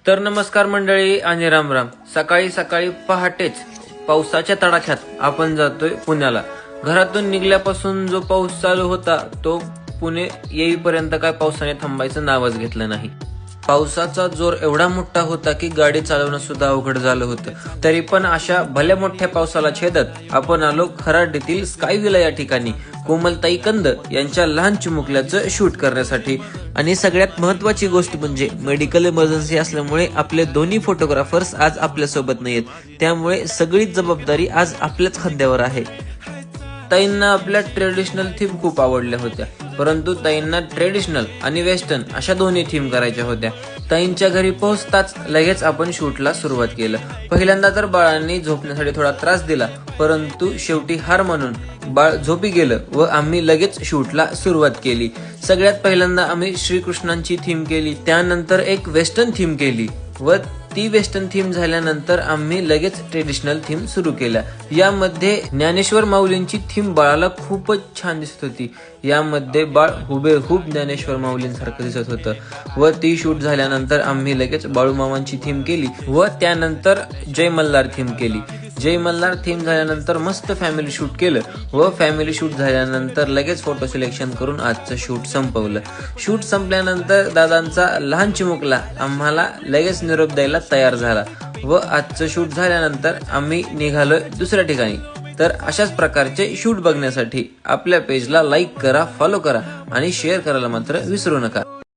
तर नमस्कार मंडळी आणि रामराम। सकाळी सकाळी पहाटेच पावसाच्या तडाख्यात आपण जातोय पुण्याला। घरातून निघल्यापासून जो पाऊस चालू होता तो पुणे येईपर्यंत काय पावसाने थांबायचं नावच घेतलं नाही। पावसाचा जोर एवढा मोठा होता की गाडी चालवणं सुद्धा अवघड झालं होतं। तरी पण अशा भल्या मोठ्या पावसाला छेदत आपण आलो खराडीतील स्काय विला या ठिकाणी कोमलताई कंद यांच्या लहान चिमुकल्याचं शूट करण्यासाठी। आणि सगळ्यात महत्वाची गोष्ट म्हणजे मेडिकल इमर्जन्सी असल्यामुळे आपले दोन्ही फोटोग्राफर्स आज आपल्या सोबत नाहीयेत, त्यामुळे सगळी जबाबदारी आज आपल्याच खांद्यावर आहे। ताईंना आपल्या ट्रेडिशनल थीम खूप आवडल्या होत्या, परंतु ताईंना ट्रेडिशनल आणि वेस्टर्न अशा दोन्ही थीम करायच्या होत्या। ताईंच्या घरी पोहोचताच लगेच आपण शूटला सुरुवात केलं। पहिल्यांदा तर बाळांनी झोपण्यासाठी थोडा त्रास दिला, परंतु शेवटी हार म्हणून बाळ झोपी गेलं व आम्ही लगेच शूटला सुरुवात केली। सगळ्यात पहिल्यांदा आम्ही श्रीकृष्णांची थीम केली, त्यानंतर एक वेस्टर्न थीम केली व ती वेस्टर्न थीम झाल्यानंतर आम्ही लगेच ट्रेडिशनल थीम सुरू केल्या। यामध्ये ज्ञानेश्वर माऊलींची थीम बाळाला खूपच छान दिसत होती। यामध्ये बाळ हुबेहूब ज्ञानेश्वर माऊलींसारखं दिसत होतं व ती शूट झाल्यानंतर आम्ही लगेच बाळूमामांची थीम केली व त्यानंतर जय मल्हार थीम केली। जय मल्हार थीम झाल्यानंतर मस्त फॅमिली शूट केलं व फॅमिली शूट झाल्यानंतर लगेच फोटो सिलेक्शन करून आजचं शूट संपवलं। शूट संपल्यानंतर दादांचा लहान चिमुकला आम्हाला लगेच निरोप द्यायला तयार झाला व आजचं शूट झाल्यानंतर आम्ही निघालोय दुसऱ्या ठिकाणी। तर अशाच प्रकारचे शूट बघण्यासाठी आपल्या पेजला लाईक करा, फॉलो करा आणि शेअर करायला मात्र विसरू नका।